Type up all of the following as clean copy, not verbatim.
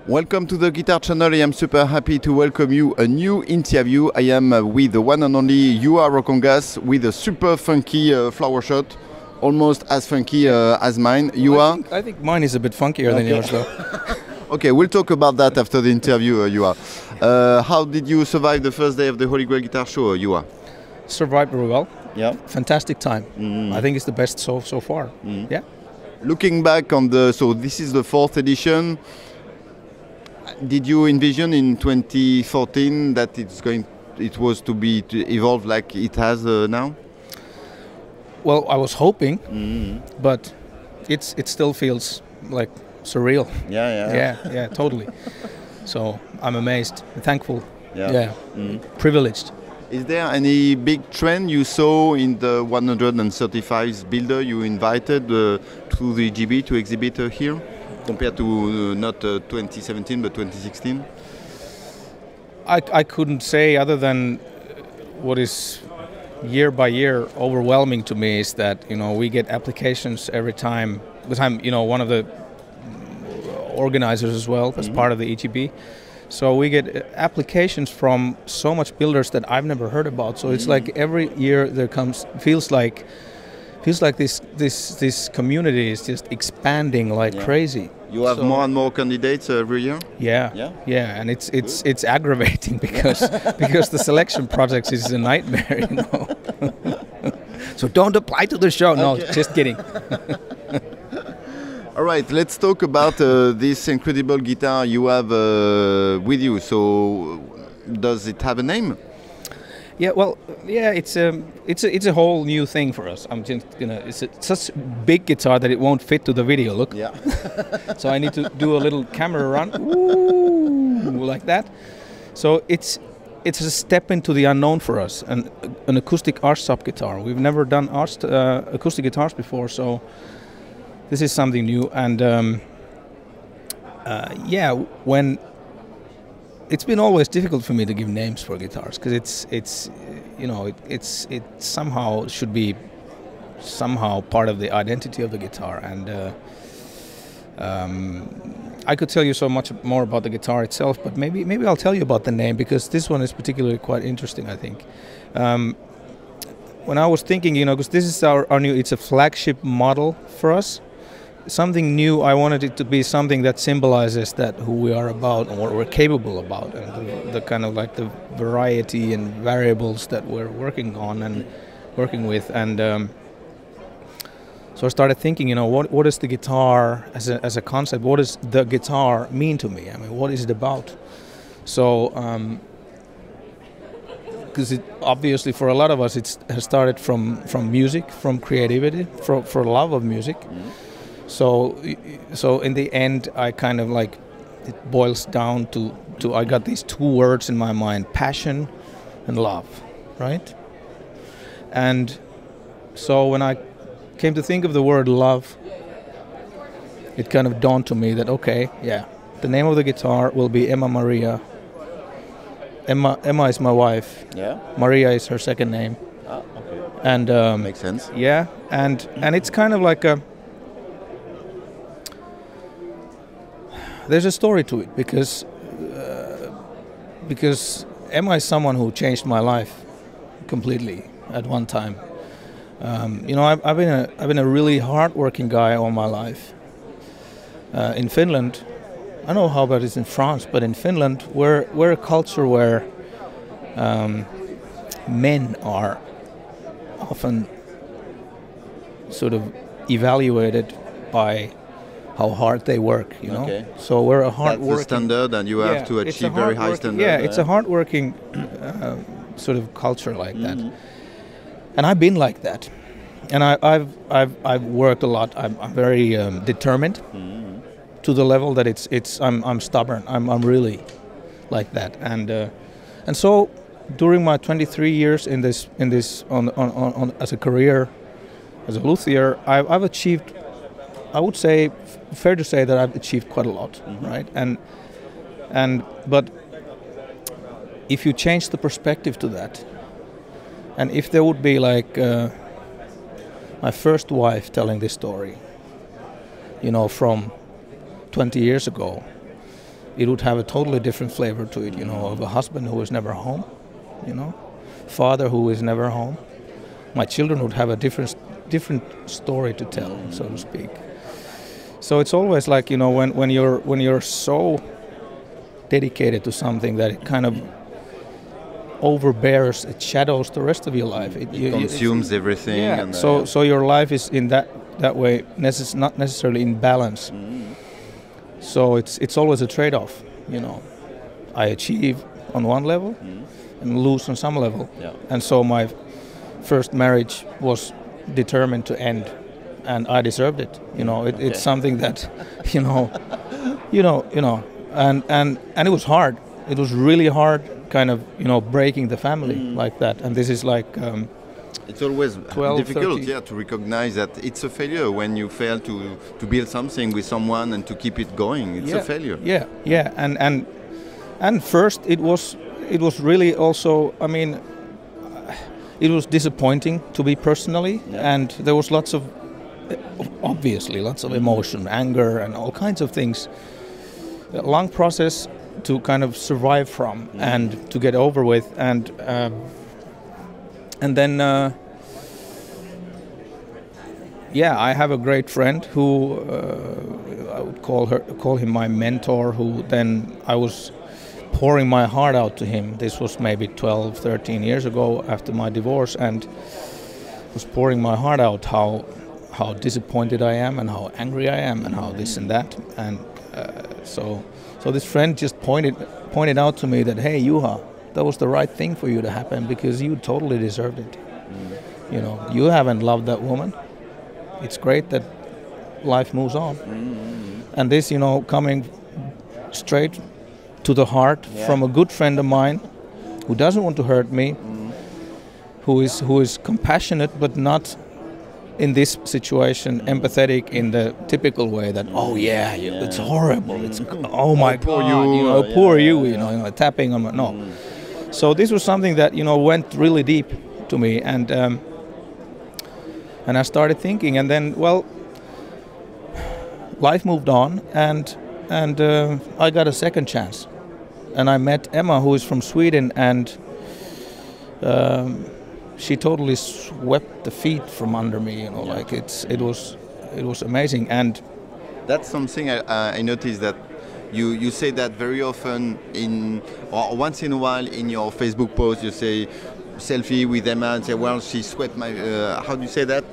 Welcome to the Guitar Channel. I am super happy to welcome you a new interview. I am with the one and only Juha Ruokangas with a super funky flower shot, almost as funky as mine. Juha? I think mine is a bit funkier than yours, though. Okay, we'll talk about that after the interview, Juha. How did you survive the first day of the Holy Grail Guitar Show, Juha? Survived very well. Yeah. Fantastic time. I think it's the best so far. Yeah. Looking back on so this is the 4th edition. Did you envision in 2014 that it was to evolve like it has now? Well, I was hoping, but it still feels like surreal. Yeah, totally. So I'm amazed, thankful, privileged. Is there any big trend you saw in the 135 builder you invited to the GB to exhibit here? Compared to not 2017 but 2016? I couldn't say, other than what is year by year overwhelming to me is that we get applications every time, because I'm one of the organizers as well as part of the EGB. So we get applications from so much builders that I've never heard about. So it's like every year there feels like this community is just expanding like crazy. You have more and more candidates every year? Yeah, and it's aggravating because the selection process is a nightmare, So don't apply to the show. No, just kidding. All right, let's talk about this incredible guitar you have with you. So does it have a name? Yeah, well, it's a whole new thing for us. I'm just it's such a big guitar that it won't fit to the video. Look. Yeah. So I need to do a little camera run, ooh, like that. So it's a step into the unknown for us, an acoustic archtop guitar. We've never done acoustic guitars before, so this is something new. And when it's been always difficult for me to give names for guitars, because it somehow should be part of the identity of the guitar. And I could tell you so much more about the guitar itself, but maybe I'll tell you about the name, because this one is particularly quite interesting, I think. When I was thinking, because this is our new, it's a flagship model for us. Something new. I wanted it to be something that symbolizes that who we are about and what we're capable about, and the kind of like the variety and variables that we're working on and working with. And so I started thinking, what is the guitar as a concept? What does the guitar mean to me? I mean, what is it about? So, because obviously for a lot of us, it has started from music, from creativity, for love of music. So in the end, I kind of like, it boils down to I got these two words in my mind: passion and love, right? And so when I came to think of the word love, it kind of dawned to me that the name of the guitar will be Emma Maria. Emma is my wife. Yeah. Maria is her second name. Ah, okay. And makes sense. Yeah, and it's kind of like there's a story to it, because Emma is someone who changed my life completely at one time. I've been a really hard-working guy all my life. In Finland, I don't know how about it in France, but in Finland, we're a culture where men are often sort of evaluated by how hard they work, Okay. So we're a hard-working... That's the standard, and you have to achieve very high standard. Yeah, it's a hard-working sort of culture like that. And I've been like that. And I've worked a lot. I'm very determined to the level that I'm stubborn. I'm really like that. And so during my 23 years in this on as a career as a luthier, I've achieved, I would say, fair to say that I've achieved quite a lot, right? But if you change the perspective to that, and if there would be like my first wife telling this story, from 20 years ago, it would have a totally different flavor to it, of a husband who is never home, father who is never home. My children would have a different story to tell, so to speak. So it's always like, when you're so dedicated to something that it kind of overbears, it shadows the rest of your life. It consumes everything. Yeah. And, so your life is in that way not necessarily in balance. So it's always a trade-off. I achieve on one level and lose on some level. Yeah. And so my first marriage was determined to end, and I deserved it. It's something that, and it was hard. It was really hard, kind of, breaking the family like that. And this is like it's always 12, difficult, 13. to recognize that it's a failure when you fail to build something with someone and to keep it going. It's a failure. Yeah. And first it was really also, it was disappointing to me personally, and there was obviously lots of emotion, anger, and all kinds of things. A long process to kind of survive from and to get over with, and then I have a great friend who I would call him my mentor, who then I was pouring my heart out to him. This was maybe 12, 13 years ago after my divorce, and was pouring my heart out how disappointed I am and how angry I am and how this and that. And so this friend just pointed out to me that, hey, Juha, that was the right thing for you to happen, because you totally deserved it. You haven't loved that woman. It's great that life moves on. And this, coming straight to the heart from a good friend of mine who doesn't want to hurt me, who is compassionate but not in this situation empathetic in the typical way that it's horrible, it's oh my god, poor you, tapping on my, no. So this was something that went really deep to me, and I started thinking, and then life moved on, and I got a second chance, and I met Emma, who is from Sweden, and she totally swept the feet from under me, like it was amazing. And that's something I noticed, that you say that very often or once in a while in your Facebook post, you say selfie with Emma and say, well, she swept my how do you say that?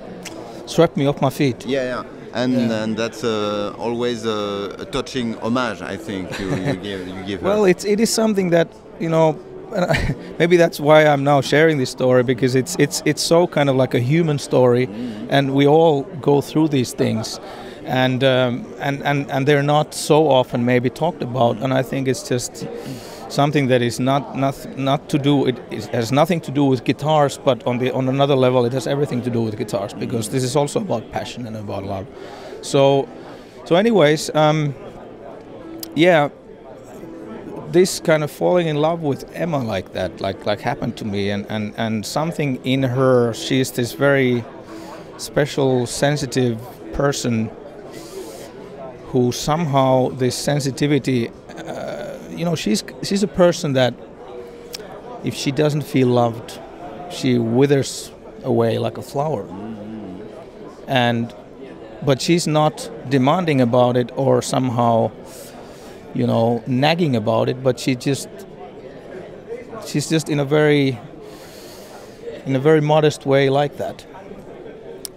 Swept me off my feet. Yeah. And that's always a touching homage, I think you give her. Well, it is something that maybe that's why I'm now sharing this story, because it's so kind of like a human story, and we all go through these things, and they're not so often maybe talked about, and I think it's just something that is not to do. It has nothing to do with guitars, but on another level, it has everything to do with guitars, because this is also about passion and about love. So anyways, this kind of falling in love with Emma like that, like happened to me, and something in her, she's this very special, sensitive person who somehow this sensitivity, she's a person that if she doesn't feel loved, she withers away like a flower. But she's not demanding about it or somehow nagging about it, but she's just in a very modest way like that.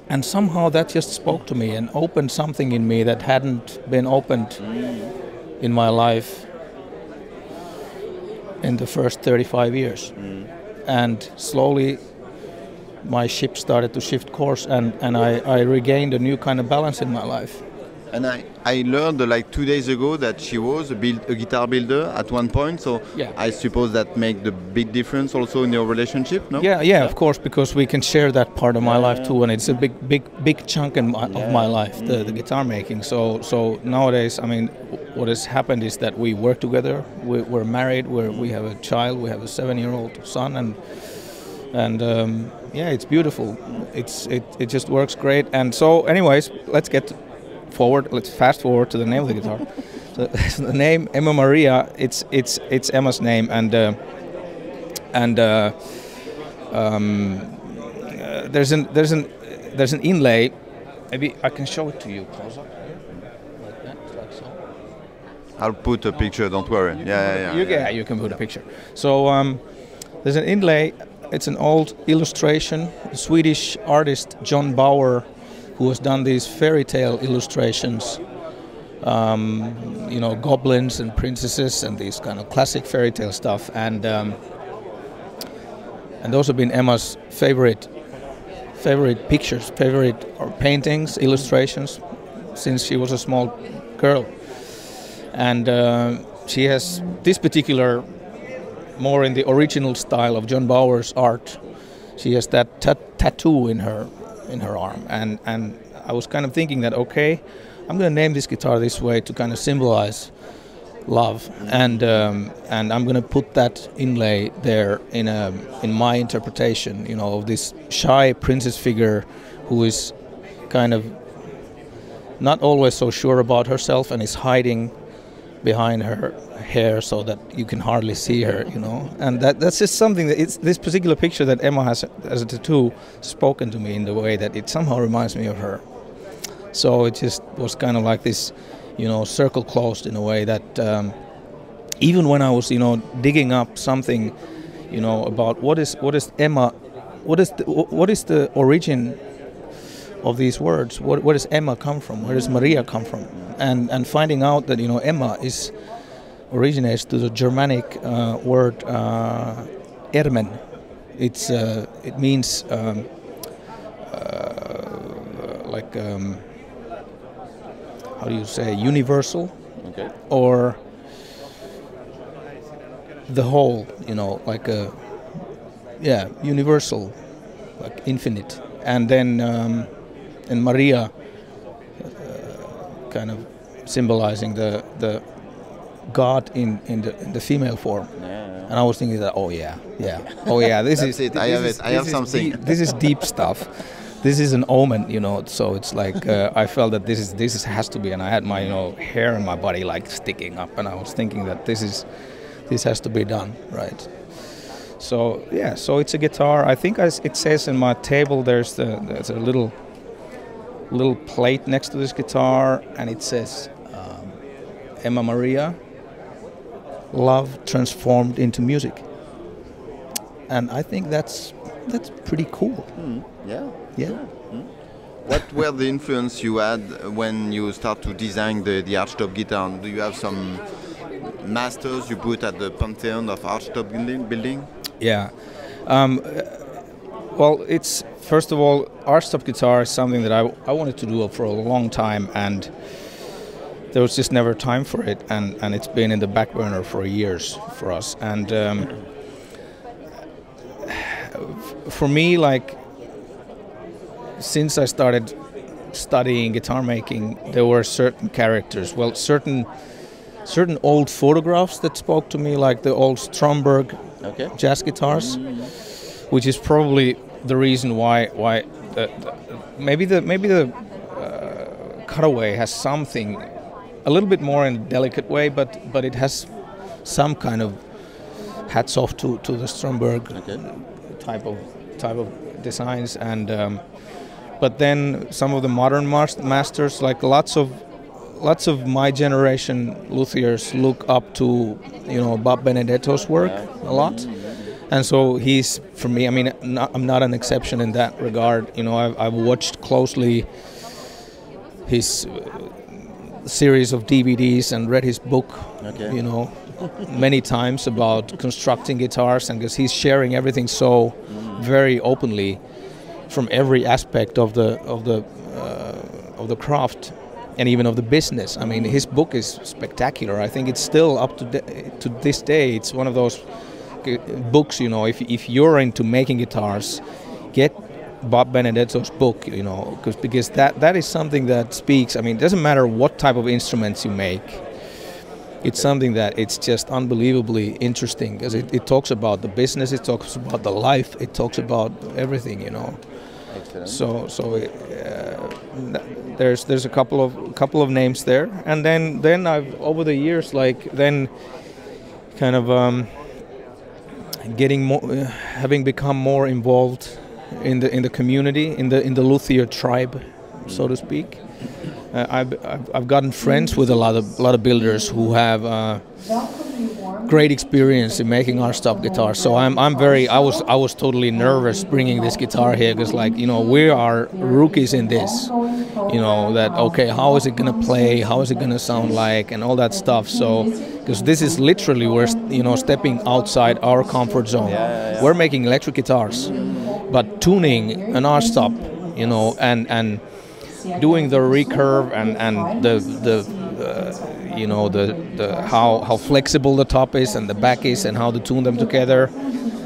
And somehow that just spoke to me and opened something in me that hadn't been opened in my life in the first 35 years. And slowly my ship started to shift course, and I regained a new kind of balance in my life. And I learned like 2 days ago that she was a guitar builder at one point, so I suppose that makes the big difference also in your relationship, no? Yeah, of course, because we can share that part of my life too, and it's a big chunk of my life, the guitar making. So nowadays, I mean, what has happened is that we work together, we're married, we have a child, we have a 7-year-old son, and it's beautiful. It just works great. And so anyways, let's fast forward to the name of the guitar. So the name Emma Maria, it's Emma's name, and there's an inlay. Maybe I can show it to you close up here, like that, like so. I'll put a picture. Don't worry. You can put a picture. So there's an inlay. It's an old illustration. A Swedish artist John Bauer, who has done these fairy tale illustrations. Goblins and princesses and these kind of classic fairy tale stuff, and those have been Emma's favorite pictures, paintings, illustrations since she was a small girl. And she has this particular, more in the original style of John Bauer's art. She has that tattoo in her arm, and I was kind of thinking that, okay, I'm going to name this guitar this way to kind of symbolize love, and I'm going to put that inlay there in my interpretation, of this shy princess figure who is kind of not always so sure about herself and is hiding behind her hair so that you can hardly see her, and that's just something that it's this particular picture that Emma has as a tattoo spoken to me in the way that it somehow reminds me of her. So it just was kind of like this, circle closed in a way that even when I was, digging up something, about what is Emma, what is the origin of these words? Where does Emma come from? Where does Maria come from? And finding out that Emma originates to the Germanic word Ermen. It means how do you say, universal, okay, or the whole, universal, like infinite. And then and Maria kind of symbolizing the God in the female form. Yeah. And I was thinking that, this is it. I have something. This is deep stuff. This is an omen, so it's like I felt that this has to be, and I had my hair in my body like sticking up, and I was thinking that this has to be done, right? So so it's a guitar. I think it says in my table there's a little plate next to this guitar, and it says Emma Maria, love transformed into music, and I think that's pretty cool. Yeah. Mm. What were the influence you had when you start to design the archtop guitar? Do you have some masters you put at the pantheon of archtop building? Yeah. Well, it's first of all, archtop guitar is something that I wanted to do for a long time, and there was just never time for it, and it's been in the back burner for years for us. And for me, like, since I started studying guitar making, there were certain characters, certain old photographs that spoke to me, like the old Stromberg jazz guitars, which is probably the reason why maybe the cutaway has something a little bit more in a delicate way, but it has some kind of hats off to the Stromberg type of designs, and but then some of the modern masters, like lots of my generation luthiers look up to Bob Benedetto's work a lot, and so he's, for me, I mean, I'm not an exception in that regard. I've watched closely his series of DVDs and read his book, many times about constructing guitars, and because he's sharing everything so very openly from every aspect of the craft and even of the business. I mean, his book is spectacular. I think it's still up to this day. It's one of those books, if you're into making guitars, get Bob Benedetto's book, because that is something that speaks. I mean, it doesn't matter what type of instruments you make. It's something that it's just unbelievably interesting, because it talks about the business, it talks about the life, it talks about everything, Excellent. So there's a couple of names there, and then I've over the years then kind of getting more, having become more involved in the community, in the luthier tribe, so to speak. I've gotten friends with a lot of builders who have great experience in making archtop guitars. So I was totally nervous bringing this guitar here, because we are rookies in this. That okay, how is it gonna play? How is it gonna sound like, and all that stuff. So because this is literally we're stepping outside our comfort zone. We're making electric guitars, but tuning an archtop, and doing the recurve and the how flexible the top is and the back is, and how to tune them together.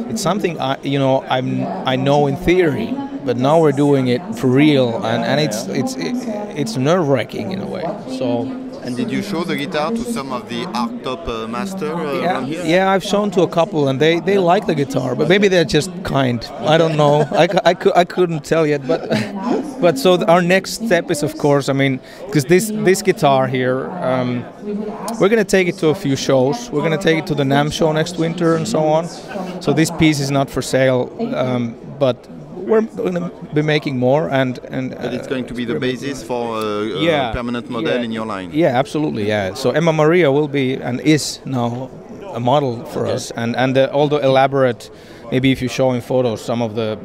It's something I know in theory, but now we're doing it for real, and it's nerve-wracking in a way. So. And did you show the guitar to some of the archtop master around here? Yeah, I've shown to a couple, and they like the guitar, but maybe they're just kind. I don't know. I couldn't tell yet, but so our next step is, of course, because this guitar here, we're gonna take it to a few shows. We're gonna take it to the NAMM show next winter and so on. So this piece is not for sale, but we're going to be making more, but it's going to be the basis for a permanent model in your line. Yeah, absolutely. Yeah. So Emma Maria will be and is now a model for us, and all the elaborate. Maybe if you show in photos some of the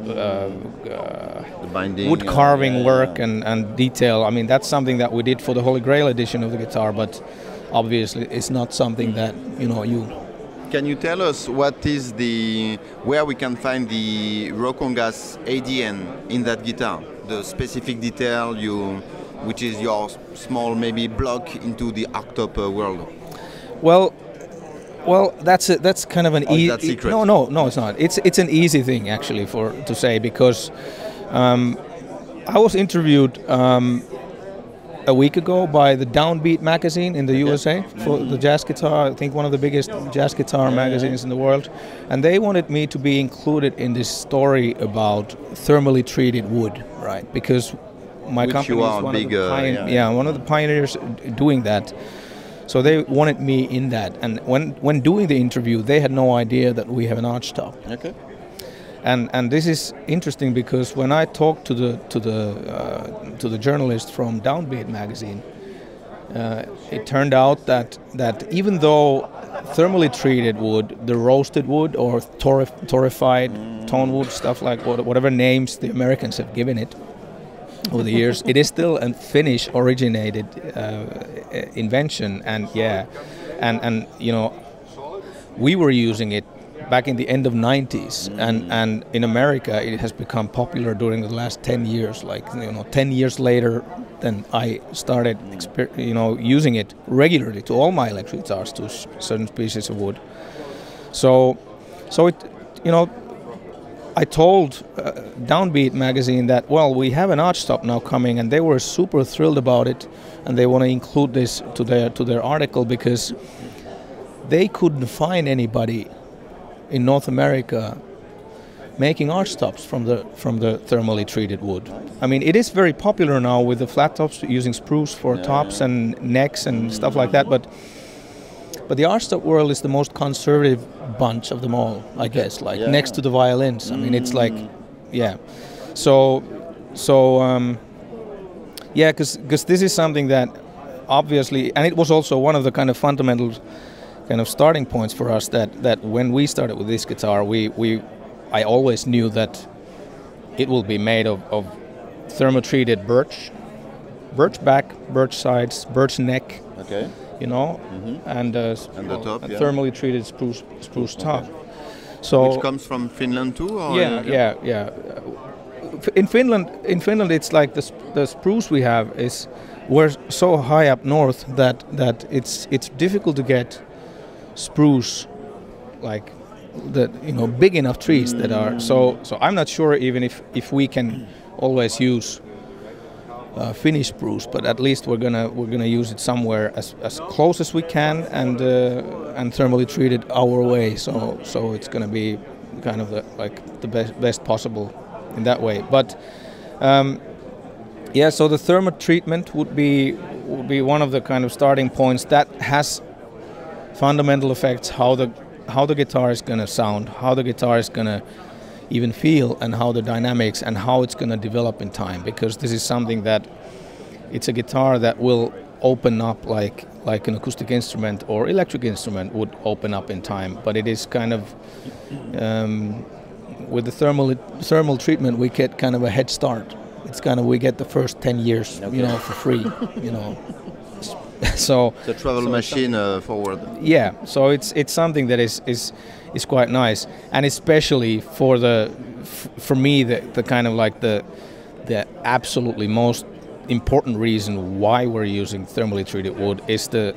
binding, wood carving work and detail. That's something that we did for the Holy Grail edition of the guitar, but obviously it's not something that you. Can you tell us where we can find the Ruokangas ADN in that guitar? The specific detail which is your small maybe block into the archtop world. Well, that's kind of an easy. That secret? No, it's not. It's an easy thing actually to say, because I was interviewed a week ago by the Downbeat magazine in the USA for the jazz guitar. I think one of the biggest jazz guitar magazines in the world, and they wanted me to be included in this story about thermally treated wood, right? Because my company is one of the pioneers doing that. So they wanted me in that, and when doing the interview, they had no idea that we have an archtop. Okay. And this is interesting, because when I talked to the journalist from Downbeat magazine, it turned out that even though thermally treated wood, the roasted wood or torrefied tone wood, stuff like whatever names the Americans have given it over the years, it is still a Finnish originated invention, and we were using it back in the end of 90s, and in America it has become popular during the last 10 years. 10 years later, then I started using it regularly to all my electric guitars, to certain species of wood. So it I told Downbeat magazine that we have an archtop now coming, and they were super thrilled about it, and they want to include this to their article, because they couldn't find anybody in North America making archtops from the thermally treated wood. It is very popular now with the flat tops, using spruce for tops and necks and stuff like that, but the archtop world is the most conservative bunch of them all, I guess, next to the violins. It's because this is something that obviously, and it was also one of the kind of fundamental kind of starting points for us, that when we started with this guitar, I always knew that it will be made of thermotreated birch back, birch sides, birch neck. Okay. And the top, thermally treated spruce top. So which comes from Finland too? Or yeah. In Finland, it's like the spruce we have we're so high up north that it's difficult to get spruce big enough trees that are so I'm not sure even if we can always use Finnish spruce, but at least we're gonna use it somewhere as close as we can, and thermally treat it our way. So it's gonna be kind of the best possible in that way. But Yeah, so the thermal treatment would be one of the kind of starting points that has fundamental effects how the guitar is going to sound, how the guitar is going to even feel, and how the dynamics and how it's going to develop in time, because this is something that it's a guitar that will open up like an acoustic instrument or electric instrument would open up in time, but it is kind of with the thermal treatment we get kind of a head start. It's kind of we get the first 10 years, okay, for free, So the travel machine forward. Yeah, so it's something that is quite nice, and especially for me the kind of like the absolutely most important reason why we're using thermally treated wood is the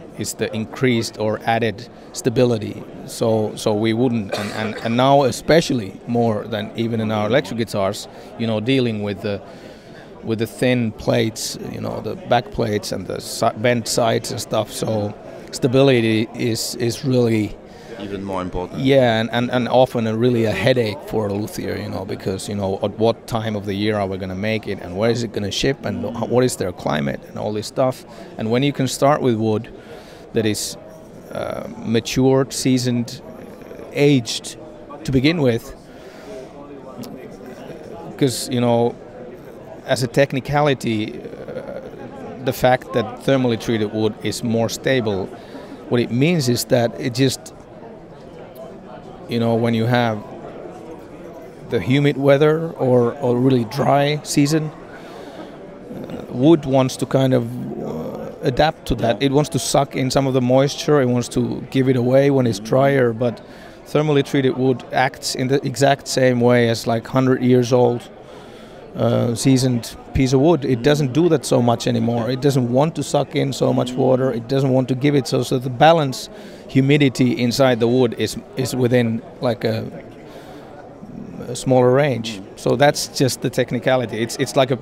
increased or added stability. So we wouldn't, and now especially more than even in our electric guitars, dealing with the thin plates, the back plates and the bent sides and stuff. So stability is really even more important. Yeah, and often really a headache for a luthier, because at what time of the year are we going to make it, and where is it going to ship, and what is their climate, and all this stuff. And when you can start with wood that is matured, seasoned, aged to begin with, because as a technicality, the fact that thermally treated wood is more stable, what it means is that it just, when you have the humid weather or really dry season, wood wants to kind of adapt to that. It wants to suck in some of the moisture, it wants to give it away when it's drier, but thermally treated wood acts in the exact same way as like 100 years old seasoned piece of wood. It doesn't do that so much anymore. It doesn't want to suck in so much water. It doesn't want to give it so the balance humidity inside the wood is within like a smaller range. So that's just the technicality. It's like a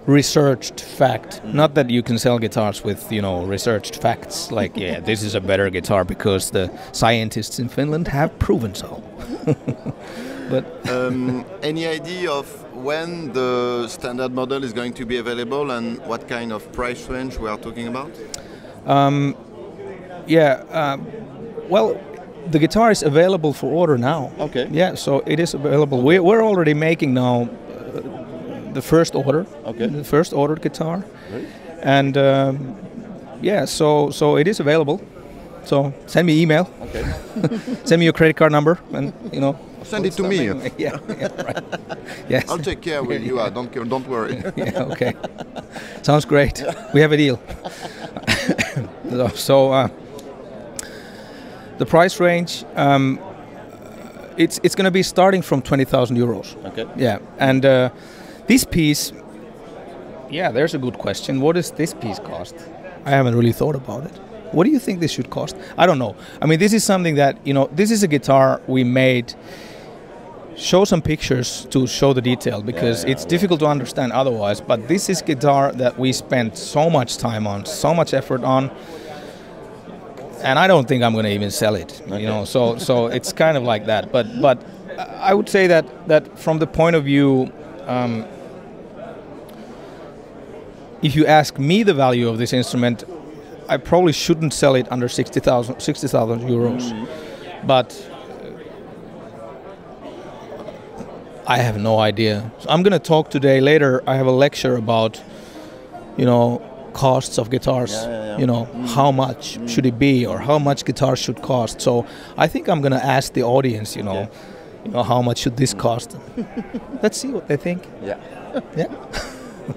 researched fact. Not that you can sell guitars with researched facts like this is a better guitar because the scientists in Finland have proven so. But any idea of when the standard model is going to be available and what kind of price range we are talking about? Well, the guitar is available for order now. Okay. Yeah, so it is available. We're already making now the first order. Okay. The first ordered guitar. Great. And so it is available. So send me email. Okay. Send me your credit card number, and send it to me. Yeah, right. Yes. I'll take care with you. Don't worry. Yeah. Okay. Sounds great. We have a deal. So the price range, it's going to be starting from 20,000 euros. Okay. Yeah, and this piece, there's a good question. What does this piece cost? I haven't really thought about it. What do you think this should cost? I don't know. I mean, this is something that, this is a guitar we made. Show some pictures to show the detail, because it's difficult to understand otherwise. But this is guitar that we spent so much time on, so much effort on, and I don't think I'm going to even sell it. Okay. So it's kind of like that. But I would say that from the point of view, if you ask me the value of this instrument, I probably shouldn't sell it under 60,000 euros. But I have no idea. So I'm going to talk today later. I have a lecture about, costs of guitars. How much should it be, or how much guitars should cost. So I think I'm going to ask the audience, how much should this cost. Let's see what they think. Yeah. Yeah.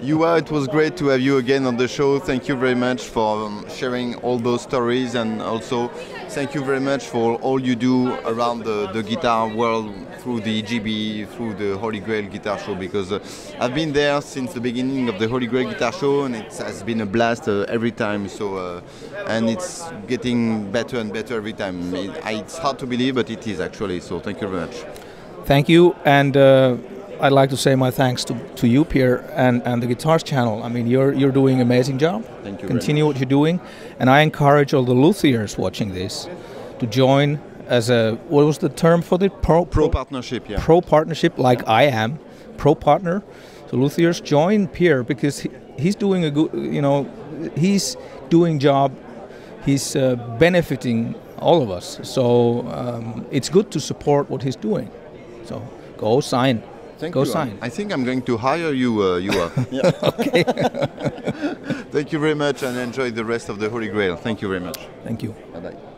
It was great to have you again on the show. Thank you very much for sharing all those stories, and also thank you very much for all you do around the guitar world through the EGB, through the Holy Grail Guitar Show, because I've been there since the beginning of the Holy Grail Guitar Show, and it has been a blast every time. So and it's getting better and better every time. It's hard to believe, but it is actually. So thank you very much. Thank you, and I'd like to say my thanks to you, Pierre, and the Guitars channel. I mean, you're doing an amazing job. Thank you. Continue what you're doing, and I encourage all the luthiers watching this to join as what was the term for the pro partnership? Yeah. Pro partnership, like I am, pro partner. So luthiers, join Pierre, because he's doing a good, he's doing job. He's benefiting all of us. So it's good to support what he's doing. So go sign. Thank you. Sign. I think I'm going to hire you. Yeah. Okay. Thank you very much, and enjoy the rest of the Holy Grail. Thank you very much. Thank you. Bye bye.